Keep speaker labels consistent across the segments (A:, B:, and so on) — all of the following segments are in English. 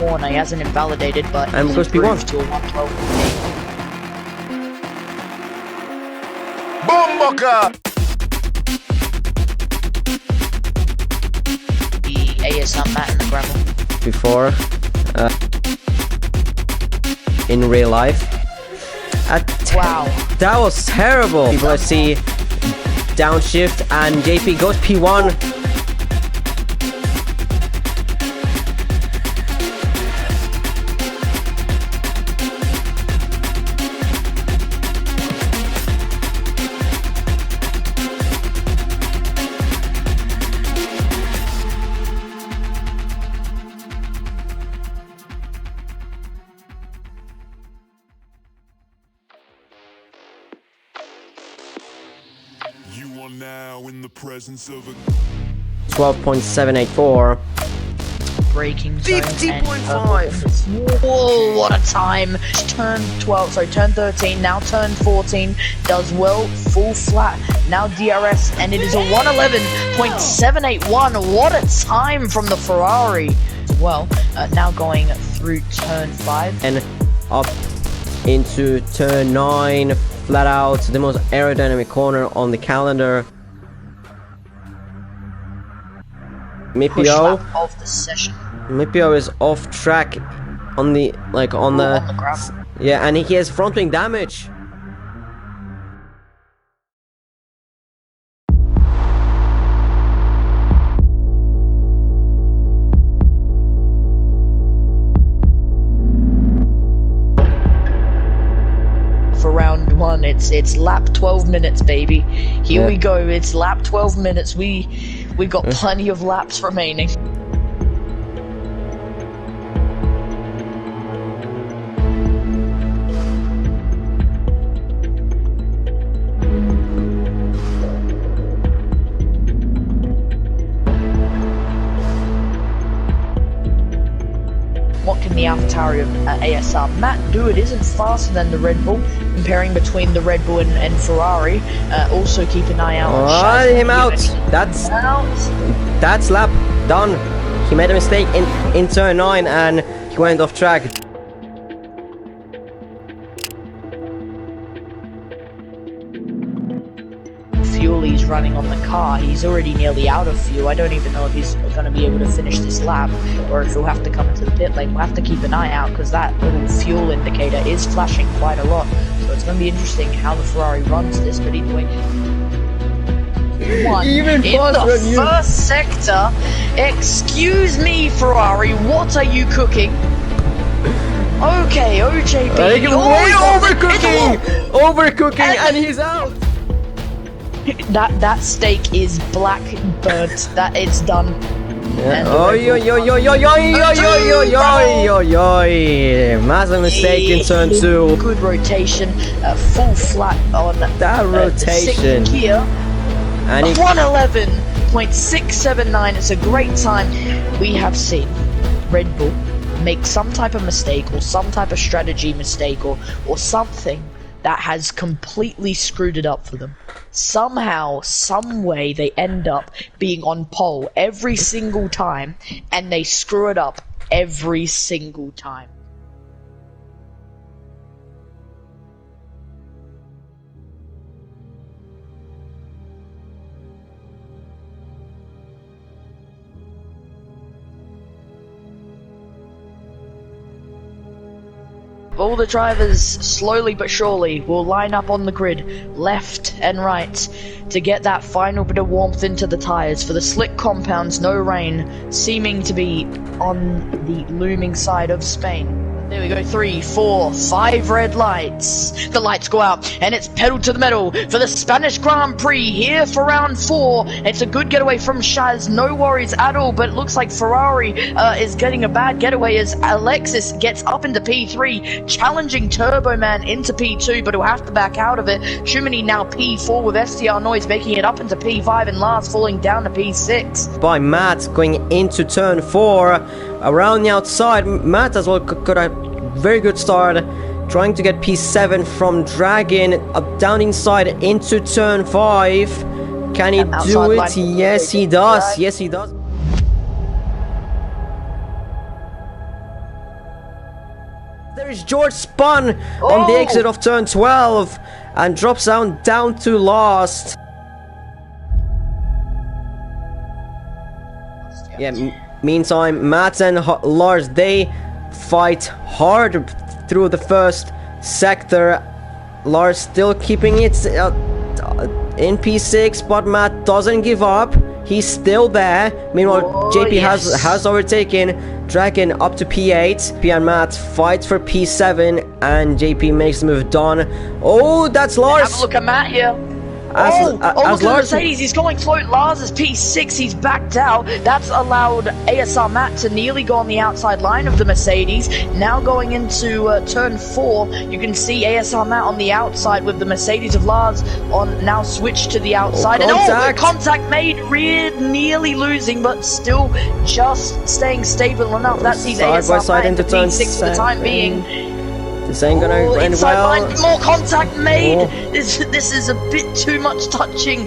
A: corner. He hasn't invalidated, but
B: and
A: he's
B: goes P1
A: improved to a 112.
C: Bomboka!
A: The ASR Matt in the gravel.
B: before in real life.
A: Wow.
B: That was terrible. People I see downshift and JP goes P1. 12.784.
A: Braking zone
B: 50.5.
A: Whoa, what a time. Turn 13, now turn 14, does well, full flat, now DRS, and it is a 111.781. What a time from the Ferrari as well. Now going through turn 5
B: and up into turn 9, flat out, the most aerodynamic corner on the calendar. Mipio
A: of the session.
B: Mipio is off track on the on the
A: gravel.
B: Yeah, and he has front wing damage.
A: For round 1, it's lap 12 minutes, baby. Here we go. It's lap 12 minutes. We got plenty of laps remaining. What can the AlphaTauri of ASR Matt do? It isn't faster than the Red Bull. Comparing between the Red Bull and Ferrari. Also keep an eye out on
B: him out. That's lap done. He made a mistake in turn 9 and he went off track.
A: Fuel he's running on the car. He's already nearly out of fuel. I don't even know if he's going to be able to finish this lap or if he'll have to come into the pit lane. We'll have to keep an eye out because that little fuel indicator is flashing quite a lot. So it's going to be interesting how the Ferrari runs this. But either way,
B: Even
A: in the first sector. Excuse me, Ferrari, what are you cooking? Okay, OJP.
B: Overcooking, and he's out.
A: That steak is black burnt. That it's done.
B: Massive mistake in turn 2.
A: Good rotation, full flat on
B: that rotation.
A: The gear.
B: And
A: 111.679. It's a great time. We have seen Red Bull make some type of mistake or some type of strategy mistake or something that has completely screwed it up for them. Somehow, some way, they end up being on pole every single time, and they screw it up every single time. All the drivers, slowly but surely, will line up on the grid, left and right, to get that final bit of warmth into the tyres. For the slick compounds, no rain, seeming to be on the looming side of Spain. There we go, 3, 4, 5 red lights. The lights go out, and it's pedal to the metal for the Spanish Grand Prix here for round 4. It's a good getaway from Shaz, no worries at all, but it looks like Ferrari is getting a bad getaway as Alexis gets up into P3, challenging Turbo Man into P2, but he'll have to back out of it. Shumini now P4 with STR Noise, making it up into P5, and last falling down to P6.
B: By Matt going into turn 4, around the outside. Matt as well got a very good start, trying to get P7 from Dragon, up down inside into turn 5. Can he do it? Yes, he does. Yes, he does. There is George spun on the exit of turn 12 and drops down to last. Yeah, meantime, Matt and Lars, they fight hard through the first sector. Lars still keeping it in P6, but Matt doesn't give up. He's still there. Meanwhile, JP has overtaken Dragon up to P8. P and Matt fight for P7, and JP makes the move done. Oh, that's Lars.
A: Have a look at Matt here.
B: As
A: look at the Mercedes, he's going slow. Lars is P6, he's backed out. That's allowed ASR Matt to nearly go on the outside line of the Mercedes. Now going into turn 4, you can see ASR Matt on the outside with the Mercedes of Lars on now switched to the outside. Contact made, nearly losing, but still just staying stable enough. That sees ASR Matt into turn P6 for the time being.
B: This ain't gonna end well.
A: Line, more contact made. This is a bit too much touching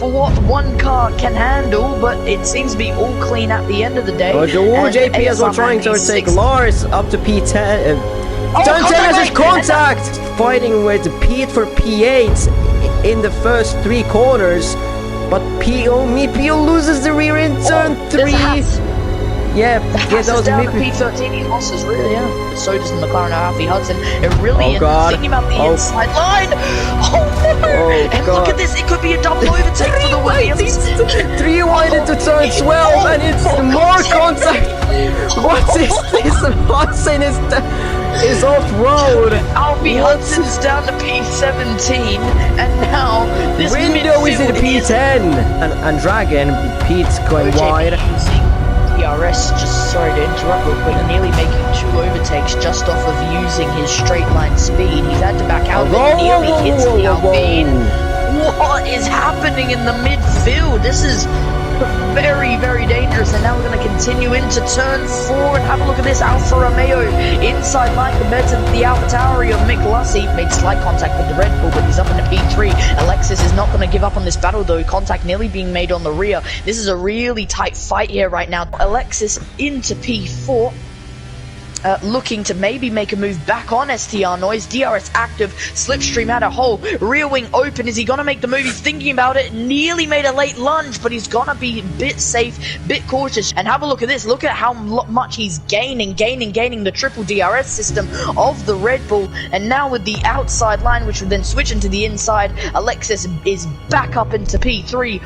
A: for what one car can handle, but it seems to be all clean at the end of the day.
B: JP as well trying to take Lars up to P10. Turn 10 has his contact! Fighting with Pete for P8 in the first 3 corners, but Pio loses the rear in turn 3. Yeah,
A: get those down to P13, he losses really, yeah. So does the McLaren Alfie Hudson. It really is thinking about the inside line. Oh no! And look at this, it could be a double overtake for the Williams.
B: 3 wide into turn 12, and it's more contact. What is this? Hudson is off road.
A: Alfie Hudson's down to P17, and now this
B: window is in P10. And Dragon, Pete's going wide.
A: BPRL, just sorry to interrupt real quick, nearly making 2 overtakes just off of using his straight line speed. He's had to back out, but nearly hits the Alpine. What is happening in the midfield? This is very, very dangerous, and now we're going to continue into turn 4 and have a look at this Alfa Romeo inside line compared to the AlphaTauri of Mick Lussey. Made slight contact with the Red Bull, but he's up into P3. Alexis is not going to give up on this battle though, contact nearly being made on the rear. This is a really tight fight here right now. Alexis into P4. Looking to maybe make a move back on STR Noise. DRS active, slipstream had a hole, rear wing open. Is he gonna make the move? He's thinking about it, nearly made a late lunge, but he's gonna be a bit safe, bit cautious. And have a look at this, look at how much he's gaining the triple DRS system of the Red Bull. And now with the outside line, which would then switch into the inside, Alexis is back up into P3.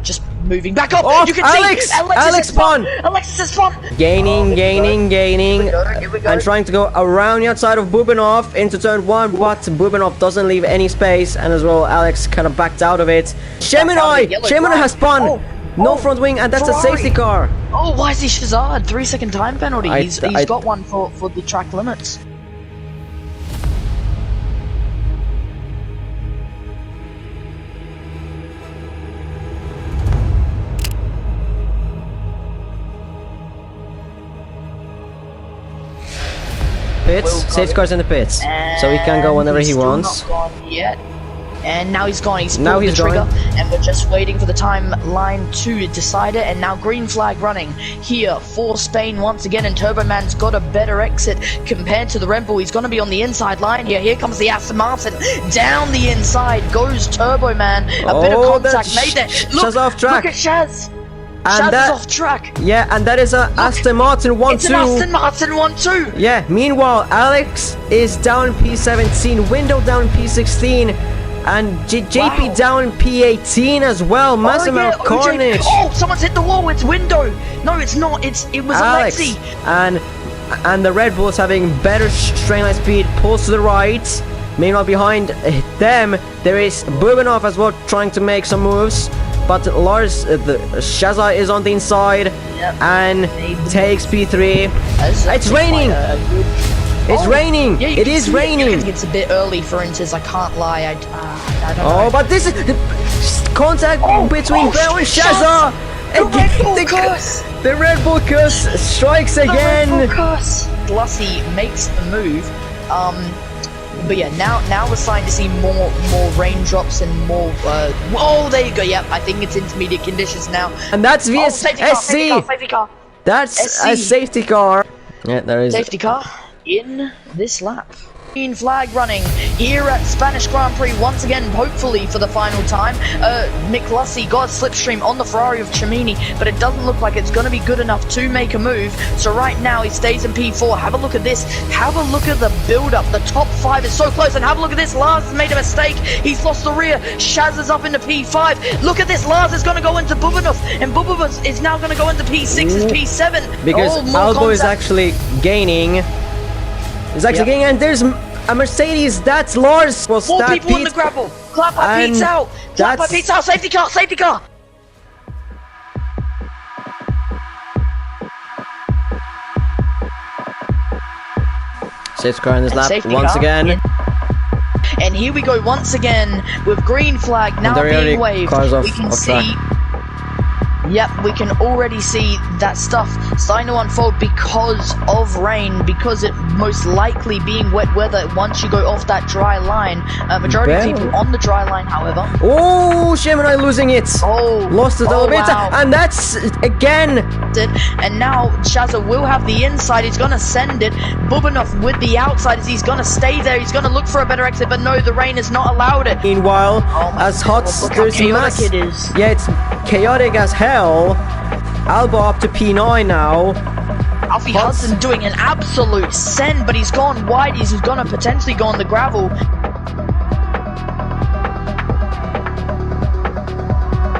A: Just moving back up. You can see
B: Alex spun.
A: Alexis has spun.
B: Gaining. Here we go. And trying to go around the outside of Bubinov into turn 1, but Bubinov doesn't leave any space, and as well Alex kind of backed out of it. Shemini has spun. No front wing, and that's Ferrari. A safety car.
A: Oh, why is he Shazad? 3-second time penalty. He's got one for the track limits.
B: Pits, safety car's in the pits, so he can go whenever he wants.
A: Not gone yet. And now he's gone. He's pulled the trigger, and we're just waiting for the timeline to decide it. And now green flag running here for Spain once again. And Turbo Man's got a better exit compared to the Red Bull. He's going to be on the inside line here. Here comes the Aston Martin. Down the inside goes Turbo Man. A bit of contact made there.
B: Shaz off track.
A: Look at Shaz.
B: And
A: Shaz is off track.
B: Yeah, and that is a Aston Martin 1-2.
A: It's an Aston Martin 1-2.
B: Yeah, meanwhile, Alex is down in P17, Window down in P16, and JP down in P18 as well. Massive amount of carnage.
A: Oh, someone's hit the wall. It's Window. No, it's not. It was
B: Alex.
A: Alexi.
B: And the Red Bull is having better straight line speed, pulls to the right. Meanwhile, behind them, there is Bubinov as well, trying to make some moves. But Lars, Shaza is on the inside and takes P3. It's raining! It's raining!
A: Yeah,
B: it is raining!
A: It's a bit early for instance, I can't lie. I don't know.
B: Oh, but this is contact between Bell and Shaza! The Red Bull curse strikes again!
A: The Red Bull curse! Lussey makes the move. But yeah, now we're starting to see more raindrops and more. Oh, there you go. Yep, I think it's intermediate conditions now.
B: And that's VSSC.
A: Safety car.
B: That's
A: SC.
B: a safety car. Yeah, there is.
A: Safety car in this lap. Green flag running here at Spanish Grand Prix once again, hopefully for the final time. McLussey got a slipstream on the Ferrari of Cimini, but it doesn't look like it's going to be good enough to make a move. So right now he stays in P4. Have a look at this. Have a look at the build-up. The top 5 is so close, and have a look at this. Lars has made a mistake. He's lost the rear. Shaz is up into P5. Look at this. Lars is going to go into Bubanov, and Bubanov is now going to go into P6's P7.
B: Because Albo is actually gaining. He's actually gaining, and there's a Mercedes. That's Lars.
A: More people on the gravel. Clap by Pete's out. Clap by Pete's out. Safety car. Safety car.
B: Safety car in this lap once again.
A: And here we go once again with green flag now being waved. We can see. Yep, we can already see that stuff starting to unfold because of rain, because it most likely being wet weather once you go off that dry line. Majority of people on the dry line, however.
B: Oh, Gemini losing it.
A: Oh,
B: lost it a little bit, and that's again.
A: And now Shazza will have the inside. He's gonna send it. Bubanov with the outside. He's gonna stay there. He's gonna look for a better exit, but no, the rain has not allowed it.
B: Meanwhile, as hot, there's mass.
A: It is.
B: Yeah, it's chaotic as hell. Alba up to P9 now.
A: Alfie Hudson doing an absolute send, but he's gone wide. He's gonna potentially go on the gravel.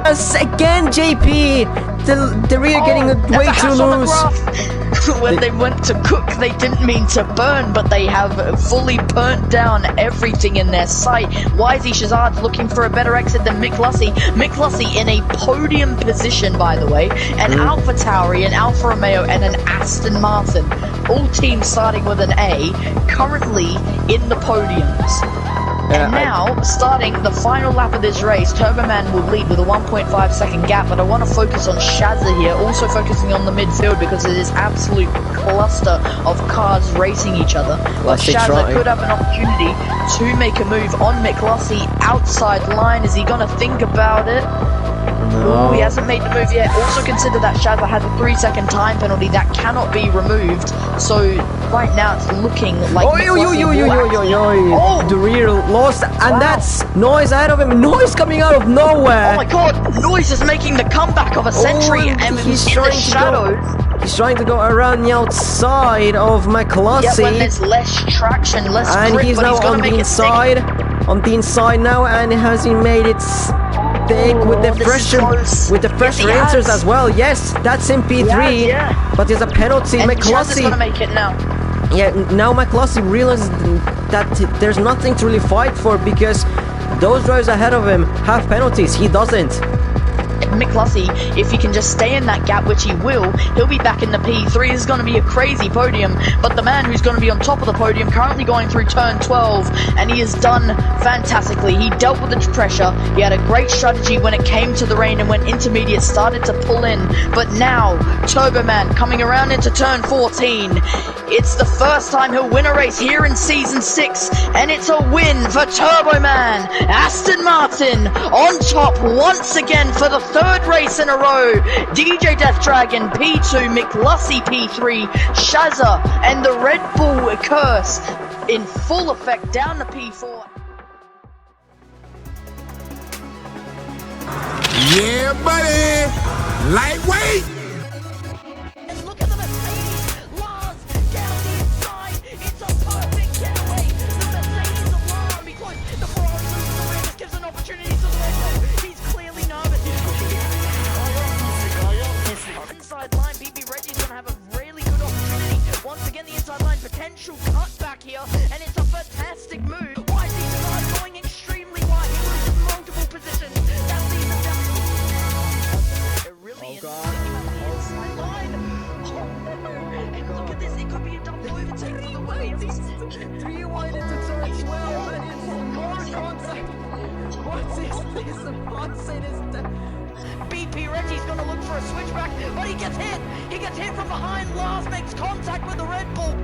B: Yes, again, JP. The rear getting way too loose.
A: When they went to cook, they didn't mean to burn, but they have fully burnt down everything in their sight. Wisey Shazard's looking for a better exit than McLussey. McLussey in a podium position, by the way. An Alpha Tauri, an Alfa Romeo, and an Aston Martin. All teams starting with an A, currently in the podiums. And now, starting the final lap of this race, Turboman will lead with a 1.5 second gap, but I want to focus on Shazza here, also focusing on the midfield because it is absolute cluster of cars racing each other. But Shazza could have an opportunity to make a move on McLussey outside line. Is he going to think about it? No. Ooh, he hasn't made the move yet. Also consider that Shazza has a 3-second time penalty that cannot be removed. So right now it's looking like
B: the rear lost, and that's Noise ahead of him. Noise coming out of nowhere.
A: Oh my god, Noise is making the comeback of a century, and he's in the shadows.
B: He's trying to go around the outside of McLussey.
A: Yeah, when there's less traction, less grip,
B: he's now on the inside. On the inside now, and has he made it with the fresher answers as well. Yes, that's in P3, but there's a penalty.
A: And
B: McLussey
A: gonna make it now.
B: Yeah, now McLussey realizes that there's nothing to really fight for because those drivers ahead of him have penalties. He doesn't.
A: McLussey, if he can just stay in that gap, which he will, he'll be back in the P3. This is going to be a crazy podium, but the man who's going to be on top of the podium, currently going through turn 12, and he has done fantastically. He dealt with the pressure. He had a great strategy when it came to the rain, and when intermediate started to pull in. But now, Turbo Man coming around into turn 14. It's the first time he'll win a race here in Season 6, and it's a win for Turbo Man. Aston Martin on top once again for the third race in a row. DJ Death Dragon P2, McLussey P3, Shazza and the Red Bull curse in full effect down to P4.
C: Yeah, buddy! Lightweight!
A: And look at the Mercedes! Lars down the inside! It's a perfect getaway! The Mercedes alarm because the Ferrari loses the race, gives an opportunity to the Red Bull. He's clearly nervous. Inside line, BB Reggie's gonna have a really good opportunity. Once again, the inside line potential cutback here, and it's a fantastic move. Why is he going extremely wide? He loses multiple positions. That leaves him down. Really inside line. And look at this, it could be a double overtake for the Williams.
D: 3 wide into turn 12, and it's more contact. What's this? Nonsense is that.
A: BP Reggie's gonna look for a switchback, but he gets hit! He gets hit from behind, Lars makes contact with the Red Bull!